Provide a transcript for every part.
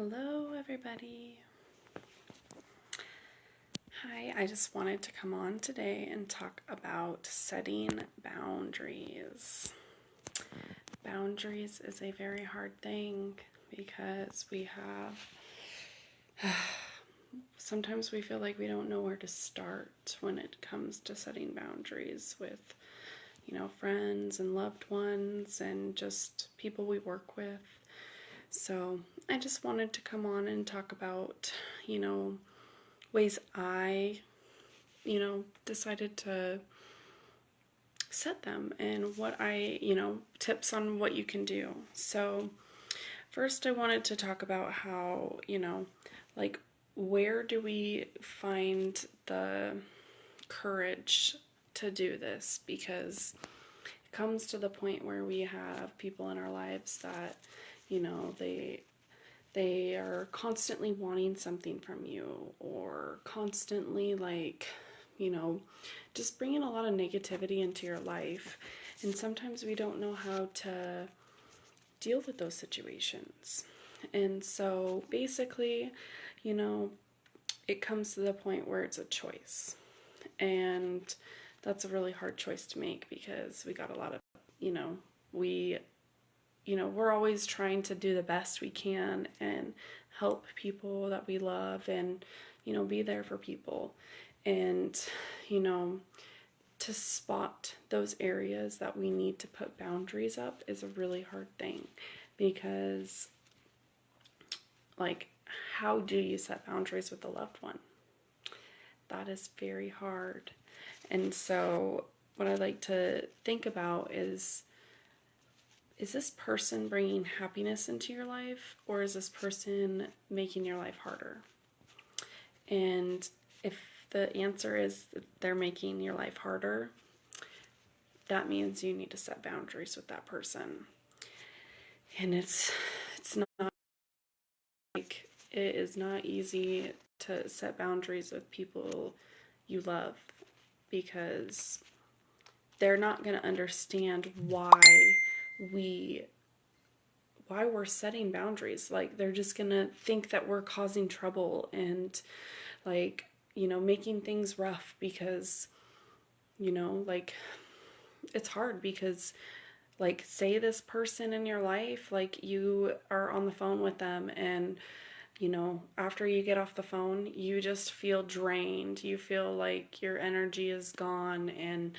Hello, everybody. Hi, I just wanted to come on today and talk about setting boundaries. Boundaries is a very hard thing because sometimes we feel like we don't know where to start when it comes to setting boundaries with, friends and loved ones and just people we work with. So I just wanted to come on and talk about, ways I, decided to set them and tips on what you can do. So, first, I wanted to talk about how, like, where do we find the courage to do this? Because it comes to the point where we have people in our lives that, they are constantly wanting something from you, or constantly just bringing a lot of negativity into your life. And sometimes we don't know how to deal with those situations. And so basically, it comes to the point where it's a choice. And that's a really hard choice to make because we got a lot of, we we're always trying to do the best we can and help people that we love and, be there for people. And, to spot those areas that we need to put boundaries up is a really hard thing because, how do you set boundaries with a loved one? That is very hard. And so, what I like to think about is this person bringing happiness into your life, or is this person making your life harder? And if the answer is that they're making your life harder, that means you need to set boundaries with that person. And it's not it is not easy to set boundaries with people you love because they're not going to understand we why we're setting boundaries. Like, they're just gonna think that we're causing trouble and, making things rough because, it's hard because, say this person in your life, you are on the phone with them and, after you get off the phone, you just feel drained. You feel like your energy is gone and,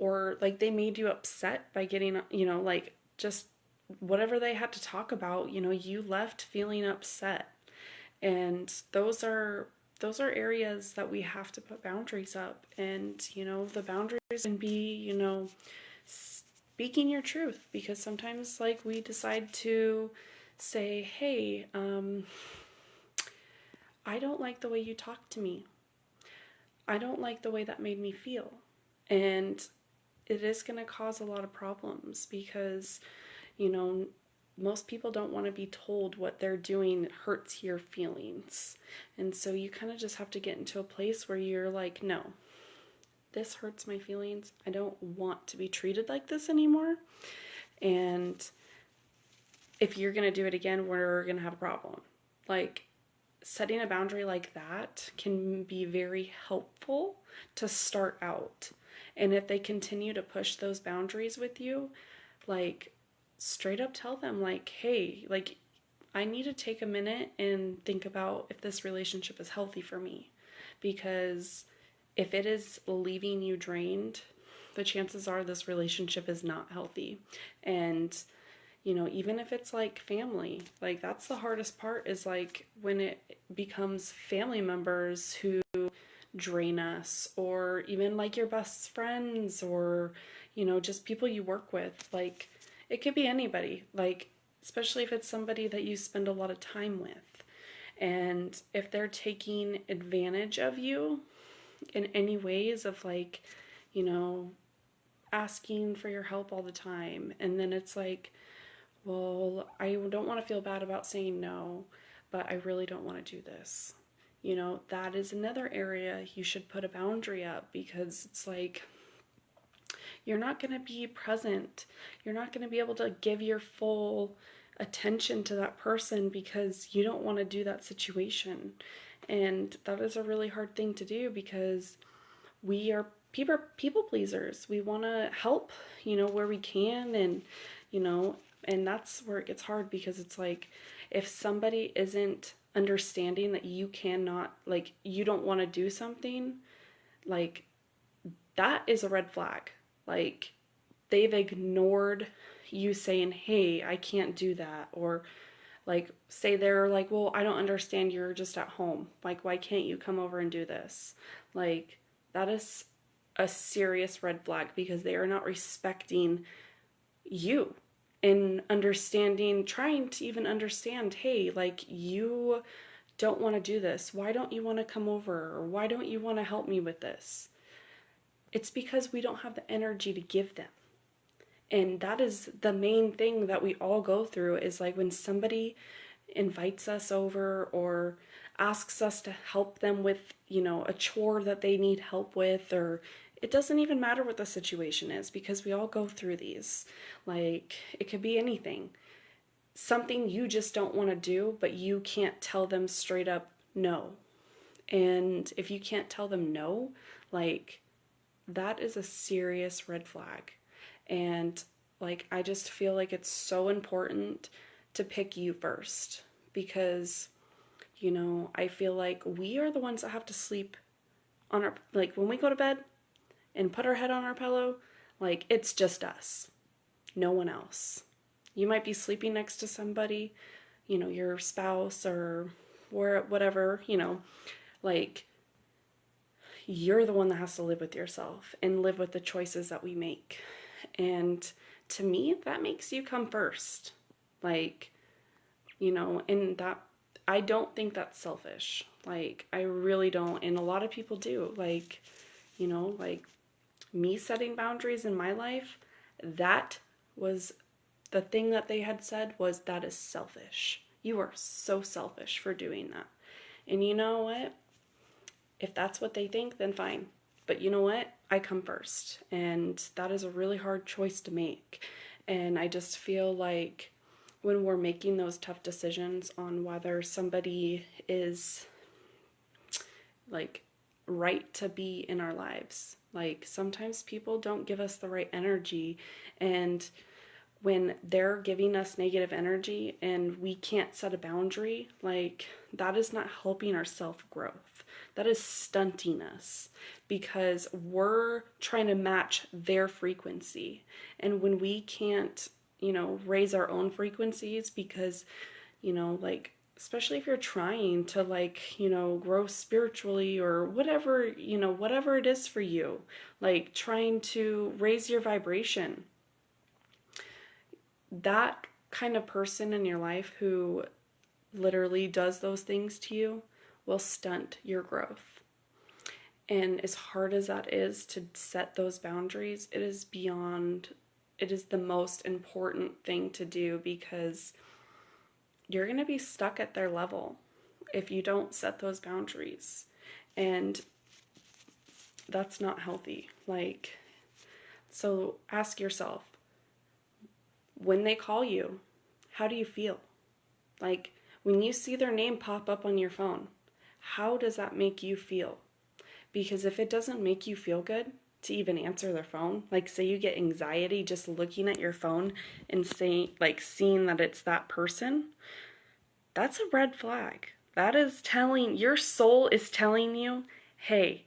or they made you upset by getting, just whatever they had to talk about, you left feeling upset. And those are areas that we have to put boundaries up. And, the boundaries can be, speaking your truth, because sometimes we decide to say, hey, I don't like the way you talk to me. I don't like the way that made me feel. And it is going to cause a lot of problems because, most people don't want to be told what they're doing hurts your feelings. And so you kind of just have to get into a place where you're like, no, this hurts my feelings. I don't want to be treated like this anymore. And if you're going to do it again, we're going to have a problem. Setting a boundary like that can be very helpful to start out. And if they continue to push those boundaries with you, straight up tell them, hey, I need to take a minute and think about if this relationship is healthy for me. Because if it is leaving you drained, the chances are this relationship is not healthy. And, even if it's family, that's the hardest part, is when it becomes family members who drain us, or even your best friends, or just people you work with. It could be anybody, especially if it's somebody that you spend a lot of time with. And if they're taking advantage of you in any ways of asking for your help all the time, and then it's well, I don't want to feel bad about saying no, but I really don't want to do this. That is another area you should put a boundary up, because it's you're not going to be present. You're not going to be able to give your full attention to that person because you don't want to do that situation. And that is a really hard thing to do because we are people pleasers. We want to help, where we can, and you know, and that's where it gets hard because it's like if somebody isn't understanding that you cannot, like, you don't want to do something, like, that is a red flag. Like, they've ignored you saying, "Hey, I can't do that," or like, say they're like, "Well, I don't understand, you're just at home. Like, why can't you come over and do this?" Like, that is a serious red flag because they are not respecting you and understanding, trying to even understand, hey, like, you don't want to do this. Why don't you want to come over? Or why don't you want to help me with this? It's because we don't have the energy to give them. And that is the main thing that we all go through is like when somebody invites us over or asks us to help them with, a chore that they need help with, or it doesn't even matter what the situation is because we all go through these. Like, it could be anything. Something you just don't want to do, but you can't tell them straight up no. And if you can't tell them no, like, that is a serious red flag. And like, I just feel like it's so important to pick you first because, I feel like we are the ones that have to sleep on our, like, when we go to bed and put our head on our pillow, like, it's just us, no one else. You might be sleeping next to somebody, your spouse or whatever, like, you're the one that has to live with yourself and live with the choices that we make. And to me, that makes you come first. Like, and that, I don't think that's selfish. Like, I really don't. And a lot of people do. Like, like me setting boundaries in my life, that was the thing that they had said was, that is selfish. You are so selfish for doing that. And you know what? If that's what they think, then fine. But you know what? I come first. And that is a really hard choice to make. And I just feel like when we're making those tough decisions on whether somebody is like right to be in our lives, like sometimes people don't give us the right energy, and when they're giving us negative energy and we can't set a boundary, like, that is not helping our self-growth. That is stunting us because we're trying to match their frequency. And when we can't, raise our own frequencies because, like, especially if you're trying to, like, grow spiritually or whatever, whatever it is for you, like trying to raise your vibration, that kind of person in your life who literally does those things to you will stunt your growth. And as hard as that is to set those boundaries, it is the most important thing to do because you're going to be stuck at their level if you don't set those boundaries. And that's not healthy. Like, so ask yourself, when they call you, how do you feel? Like, when you see their name pop up on your phone, how does that make you feel? Because if it doesn't make you feel good to even answer their phone, like, say you get anxiety just looking at your phone and seeing that it's that person, that's a red flag. That is telling, your soul is telling you, hey,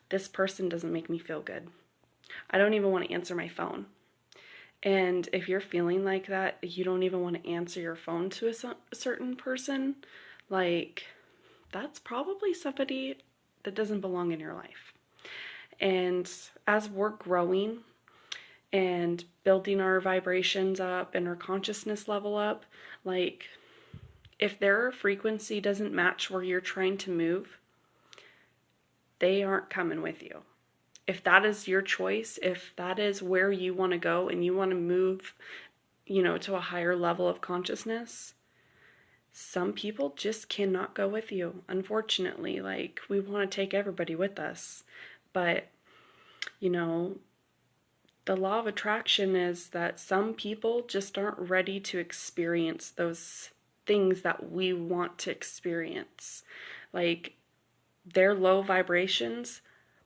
this person doesn't make me feel good. I don't even want to answer my phone. And if you're feeling like that, you don't even want to answer your phone to a certain person, like, that's probably somebody that doesn't belong in your life. And as we're growing and building our vibrations up and our consciousness level up, like, if their frequency doesn't match where you're trying to move, they aren't coming with you. If that is your choice, if that is where you want to go and you want to move, to a higher level of consciousness, some people just cannot go with you, unfortunately. Like, we want to take everybody with us, but, the law of attraction is that some people just aren't ready to experience those things that we want to experience. Like, their low vibrations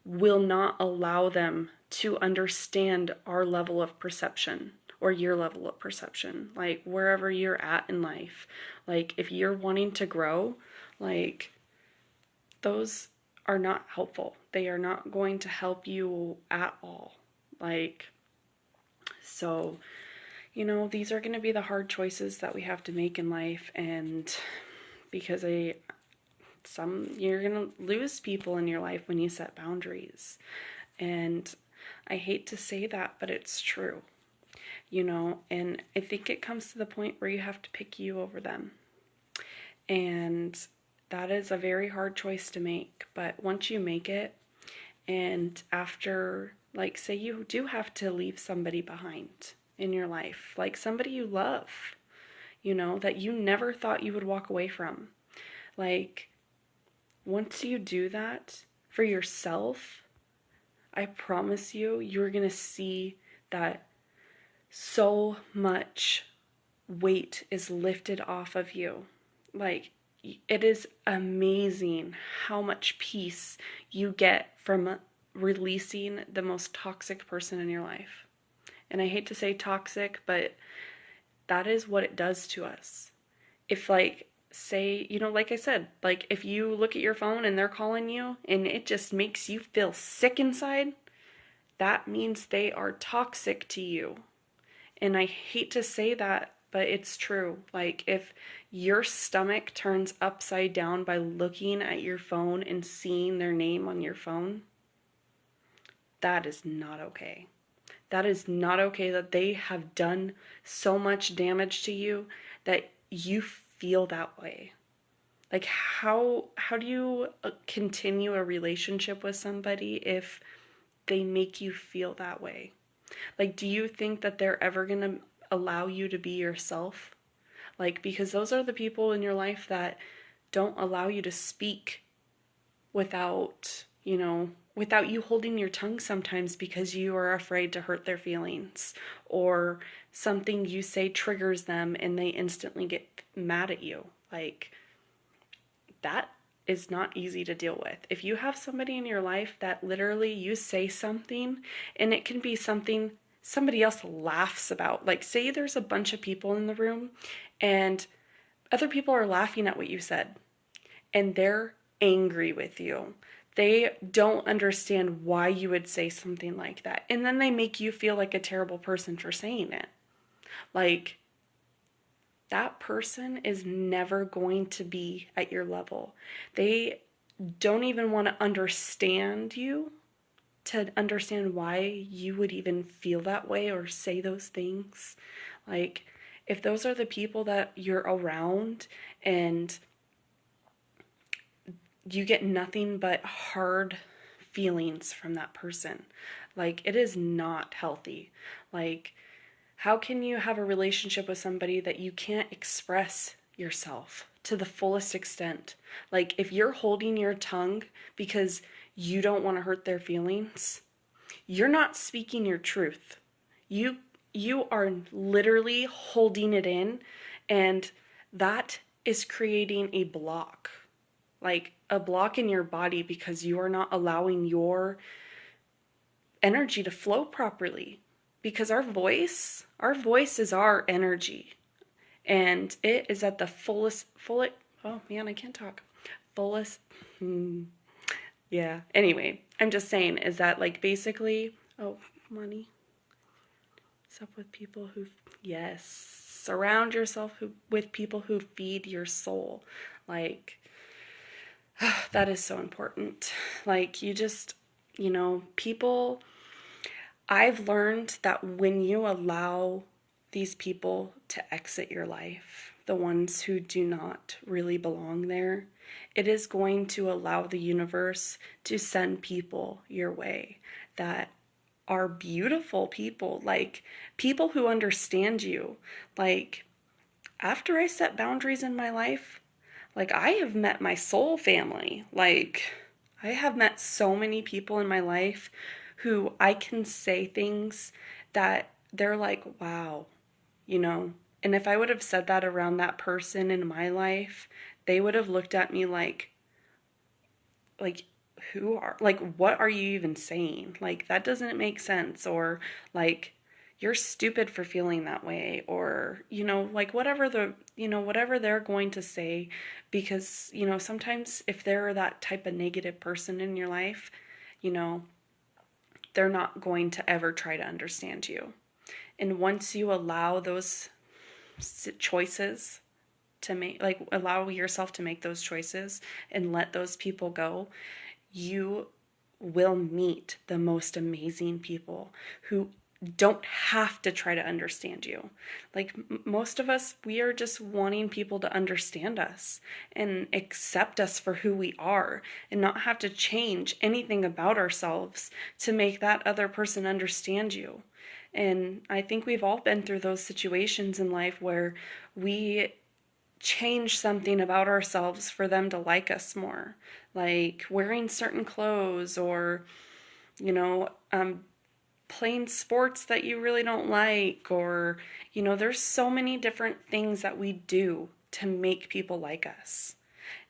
will not allow them to understand our level of perception or your level of perception, like wherever you're at in life. Like, if you're wanting to grow, like, those are not helpful. They are not going to help you at all. Like, so, these are going to be the hard choices that we have to make in life, and because you're going to lose people in your life when you set boundaries. And I hate to say that, but it's true. And I think it comes to the point where you have to pick you over them. And that is a very hard choice to make. But once you make it, and after, like, say you do have to leave somebody behind in your life, like somebody you love, that you never thought you would walk away from. Like, once you do that for yourself, I promise you, you're going to see that so much weight is lifted off of you. Like, it is amazing how much peace you get from releasing the most toxic person in your life. And I hate to say toxic, but that is what it does to us. If, like, say, like I said, like, if you look at your phone and they're calling you and it just makes you feel sick inside, that means they are toxic to you. And I hate to say that, but it's true. Like, if your stomach turns upside down by looking at your phone and seeing their name on your phone, that is not okay. That is not okay, that they have done so much damage to you that you feel that way. Like, how do you continue a relationship with somebody if they make you feel that way? Like, do you think that they're ever going to allow you to be yourself? Like, because those are the people in your life that don't allow you to speak without you holding your tongue sometimes because you are afraid to hurt their feelings, or something you say triggers them and they instantly get mad at you. Like, that is not easy to deal with. If you have somebody in your life that literally you say something and it can be something somebody else laughs about, like, say there's a bunch of people in the room and other people are laughing at what you said and they're angry with you. They don't understand why you would say something like that. And then they make you feel like a terrible person for saying it. Like, that person is never going to be at your level. They don't even want to understand you to understand why you would even feel that way or say those things. Like, if those are the people that you're around and you get nothing but hard feelings from that person, like, it is not healthy. Like, how can you have a relationship with somebody that you can't express yourself to the fullest extent? Like, if you're holding your tongue because you don't want to hurt their feelings, you're not speaking your truth. You are literally holding it in, and that is creating a block. Like, a block in your body because you are not allowing your energy to flow properly. Because our voice is our energy, and it is at the fullest, oh man, I can't talk. Fullest, yeah. Anyway, I'm just saying is that, like, basically, oh, money. What's up with people who, yes, surround yourself with people who feed your soul. Like, that is so important. Like, you just, people, I've learned that when you allow these people to exit your life, the ones who do not really belong there, it is going to allow the universe to send people your way that are beautiful people, like people who understand you. Like, after I set boundaries in my life, like, I have met my soul family. Like, I have met so many people in my life who I can say things that they're like, wow, you know? And if I would have said that around that person in my life, they would have looked at me like, what are you even saying? Like, that doesn't make sense. Or, like, you're stupid for feeling that way. Or, like, whatever they're going to say. Because, sometimes if they're that type of negative person in your life, you know, they're not going to ever try to understand you. And once you allow those choices to make, like, allow yourself to make those choices and let those people go, you will meet the most amazing people who don't have to try to understand you. Like, most of us, we are just wanting people to understand us and accept us for who we are and not have to change anything about ourselves to make that other person understand you. And I think we've all been through those situations in life where we change something about ourselves for them to like us more, like wearing certain clothes, or you know um, playing sports that you really don't like, or there's so many different things that we do to make people like us.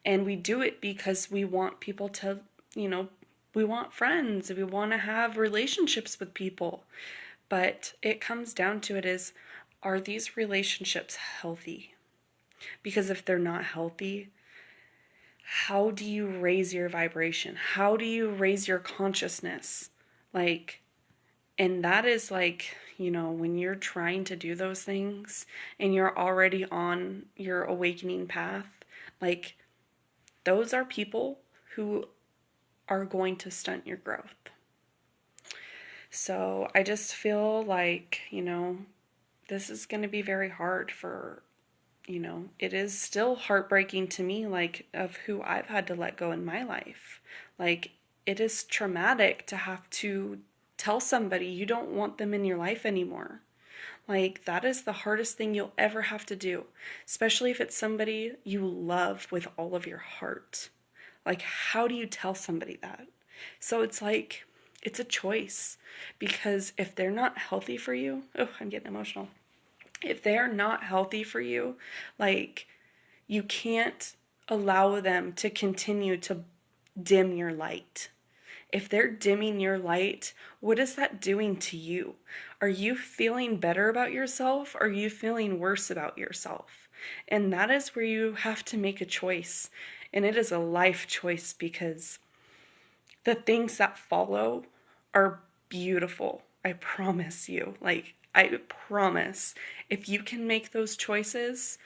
And we do it because we want people to, you know we want friends, we want to have relationships with people. But it comes down to it is, are these relationships healthy? Because if they're not healthy, how do you raise your vibration? How do you raise your consciousness? Like, and that is like, when you're trying to do those things and you're already on your awakening path, like, those are people who are going to stunt your growth. So I just feel like, this is going to be very hard for, it is still heartbreaking to me, like, of who I've had to let go in my life. Like, it is traumatic to have to tell somebody you don't want them in your life anymore. Like, that is the hardest thing you'll ever have to do, especially if it's somebody you love with all of your heart. Like, how do you tell somebody that? So it's like, it's a choice, because if they're not healthy for you, oh, I'm getting emotional. If they're not healthy for you, like, you can't allow them to continue to dim your light. If they're dimming your light, what is that doing to you? Are you feeling better about yourself? Or are you feeling worse about yourself? And that is where you have to make a choice. And it is a life choice, because the things that follow are beautiful. I promise you. Like, I promise. If you can make those choices,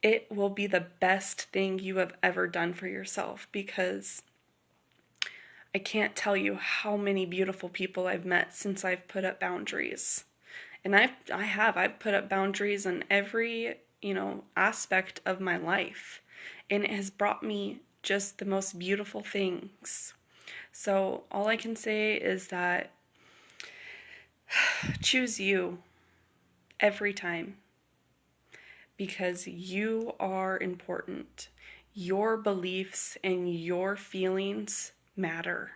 it will be the best thing you have ever done for yourself, because I can't tell you how many beautiful people I've met since I've put up boundaries. And I've put up boundaries in every, aspect of my life. And it has brought me just the most beautiful things. So all I can say is that choose you every time, because you are important. Your beliefs and your feelings matter.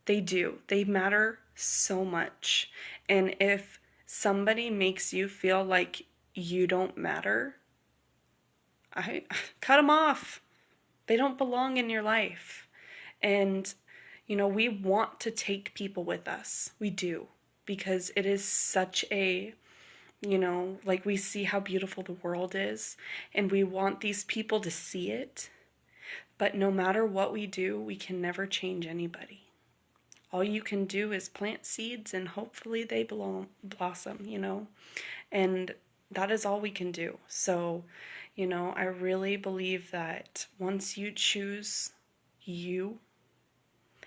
They do. They matter so much. And if somebody makes you feel like you don't matter, I cut them off. They don't belong in your life. And, we want to take people with us. We do. Because it is such a, like, we see how beautiful the world is, and we want these people to see it. But no matter what we do, we can never change anybody. All you can do is plant seeds, and hopefully they blossom. And that is all we can do. So, I really believe that once you choose you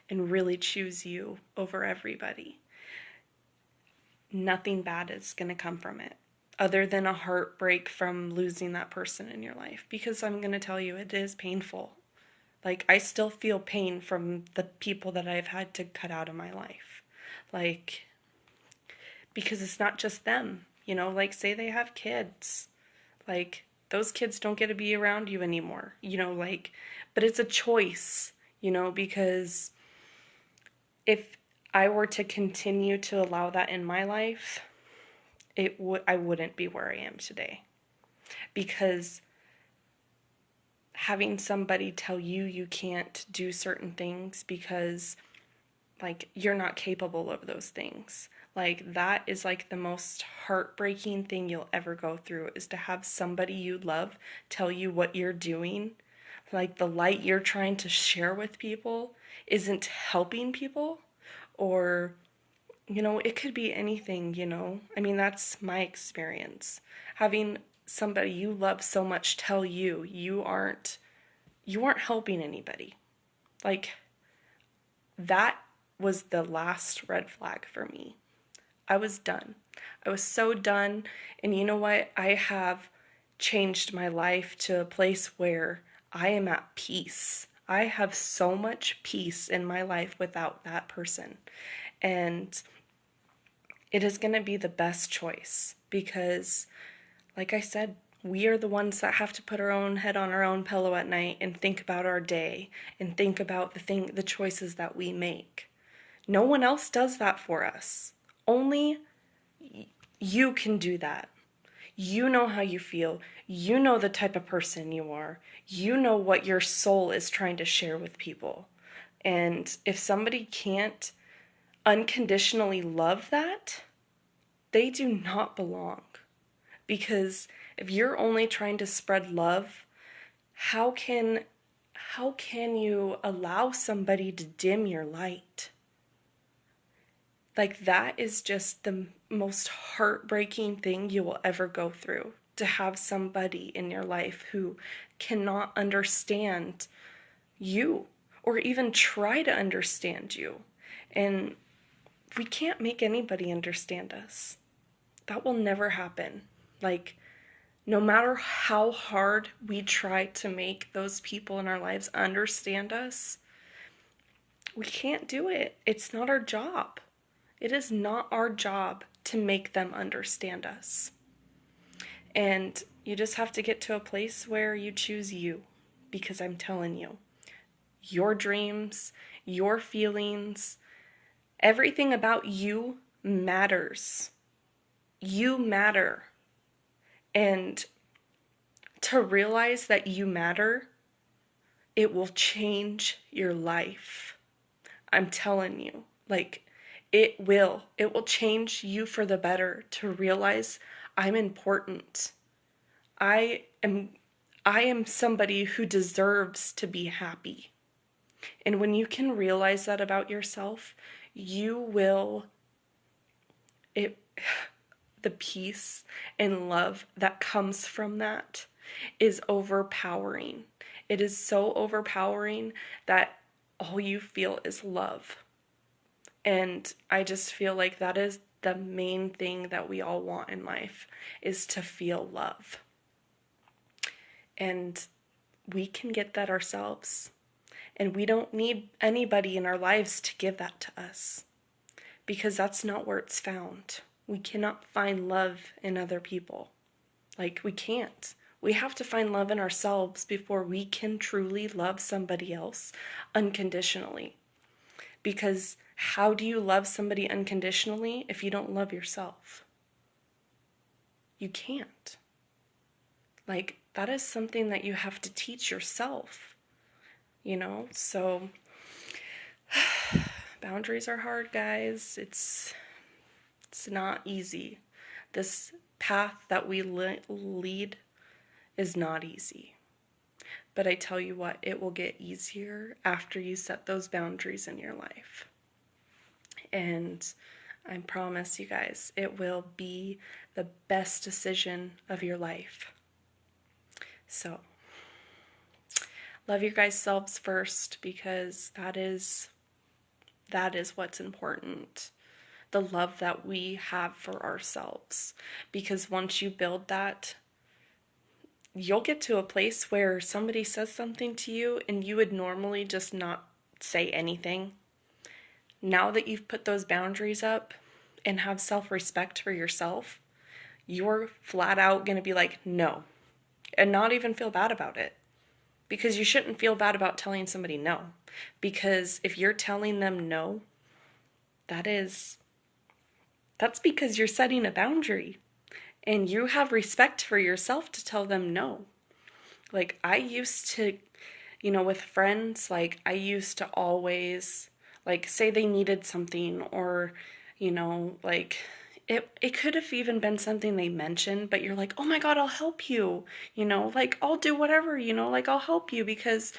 and really choose you over everybody, nothing bad is going to come from it, other than a heartbreak from losing that person in your life. Because I'm going to tell you, it is painful. Like, I still feel pain from the people that I've had to cut out of my life. Like, because it's not just them, like, say they have kids. Like, those kids don't get to be around you anymore, like, but it's a choice, because if I were to continue to allow that in my life, I wouldn't be where I am today. Because having somebody tell you you can't do certain things because like you're not capable of those things, like that is like the most heartbreaking thing you'll ever go through, is to have somebody you love tell you what you're doing, like the light you're trying to share with people isn't helping people. Or it could be anything. I mean, that's my experience. Having somebody you love so much tell you you aren't helping anybody. Like, that was the last red flag for me. I was done. I was so done. And you know what? I have changed my life to a place where I am at peace. I have so much peace in my life without that person. And it is going to be the best choice because, like I said, we are the ones that have to put our own head on our own pillow at night and think about our day and think about the choices that we make. No one else does that for us. Only you can do that. You know how you feel. You know the type of person you are. You know what your soul is trying to share with people. And if somebody can't unconditionally love that, they do not belong. Because if you're only trying to spread love, how can you allow somebody to dim your light? Like, that is just the most heartbreaking thing you will ever go through, to have somebody in your life who cannot understand you or even try to understand you. And we can't make anybody understand us. That will never happen. Like, no matter how hard we try to make those people in our lives understand us, we can't do it. It's not our job. It is not our job to make them understand us. And you just have to get to a place where you choose you. Because I'm telling you, your dreams, your feelings, everything about you matters. You matter. And to realize that you matter, it will change your life. I'm telling you, like, it will. It will change you for the better to realize I'm important. I am somebody who deserves to be happy. And when you can realize that about yourself, you will, the peace and love that comes from that is overpowering. It is so overpowering that all you feel is love. And I just feel like that is the main thing that we all want in life, is to feel love. And we can get that ourselves. And we don't need anybody in our lives to give that to us, because that's not where it's found. We cannot find love in other people. Like, we can't. We have to find love in ourselves before we can truly love somebody else unconditionally. Because how do you love somebody unconditionally if you don't love yourself? You can't. Like, that is something that you have to teach yourself, So, boundaries are hard, guys. It's not easy. This path that we lead is not easy. But I tell you what, it will get easier after you set those boundaries in your life. And I promise you guys, it will be the best decision of your life. So, love your guys' selves first, because that is what's important. The love that we have for ourselves. Because once you build that, you'll get to a place where somebody says something to you and you would normally just not say anything. Now that you've put those boundaries up and have self-respect for yourself, you're flat out going to be like, no, and not even feel bad about it. Because you shouldn't feel bad about telling somebody no. Because if you're telling them no, that's because you're setting a boundary and you have respect for yourself to tell them no. Like, I used to, with friends, like, I used to always, like, say they needed something, or, like, it could have even been something they mentioned, but you're like, oh my God, I'll help you, like, I'll do whatever, like, I'll help you, because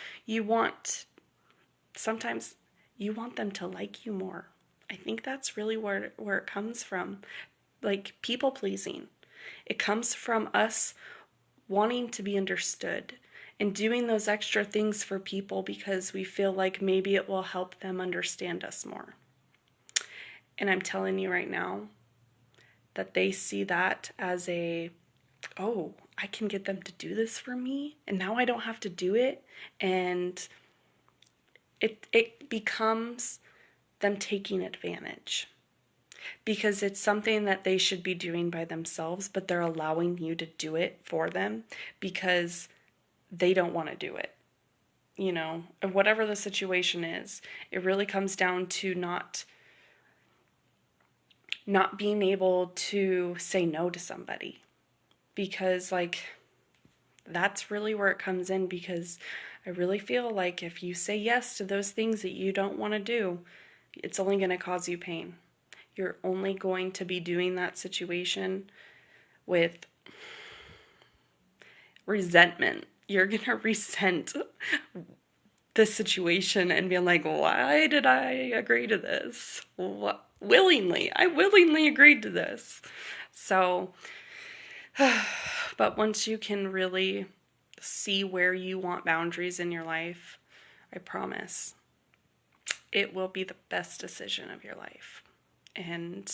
sometimes you want them to like you more. I think that's really where it comes from, like, people pleasing. It comes from us wanting to be understood and doing those extra things for people because we feel like maybe it will help them understand us more. And I'm telling you right now that they see that as oh, I can get them to do this for me, and now I don't have to do it. And it becomes them taking advantage, because it's something that they should be doing by themselves, but they're allowing you to do it for them because they don't want to do it. Whatever the situation is, it really comes down to not being able to say no to somebody, because, like, that's really where it comes in, because I really feel like if you say yes to those things that you don't want to do, it's only going to cause you pain. You're only going to be doing that situation with resentment. You're going to resent the situation and be like, why did I agree to this? I willingly agreed to this. So, but once you can really see where you want boundaries in your life, I promise it will be the best decision of your life. And,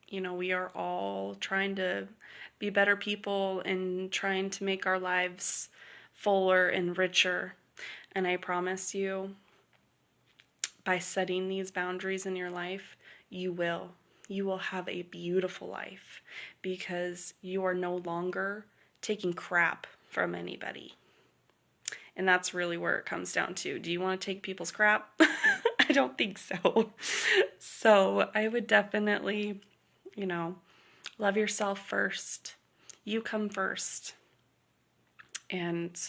we are all trying to be better people and trying to make our lives fuller and richer. And I promise you, by setting these boundaries in your life, you will have a beautiful life, because you are no longer taking crap from anybody. And that's really where it comes down to. Do you want to take people's crap? I don't think so. So I would definitely, love yourself first. You come first. And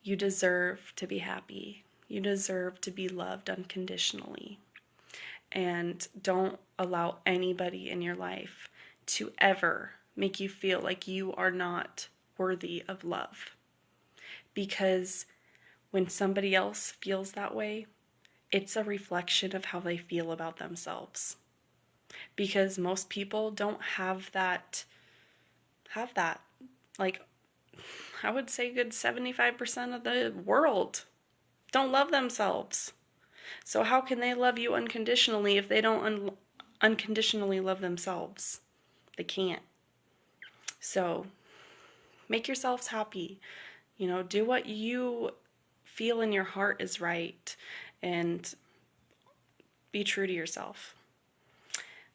you deserve to be happy. You deserve to be loved unconditionally. And don't allow anybody in your life to ever make you feel like you are not worthy of love. Because when somebody else feels that way, it's a reflection of how they feel about themselves. Because most people don't have that. Like, I would say good 75% of the world don't love themselves. So how can they love you unconditionally if they don't unconditionally love themselves? They can't. So make yourselves happy. Do what you feel in your heart is right, and be true to yourself.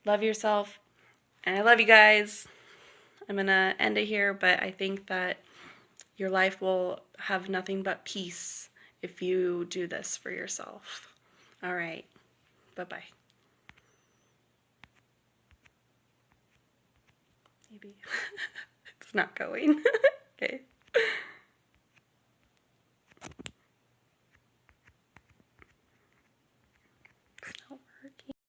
Love yourself, and I love you guys. I'm going to end it here, but I think that your life will have nothing but peace if you do this for yourself. All right. Bye-bye. Maybe. It's not going. Okay.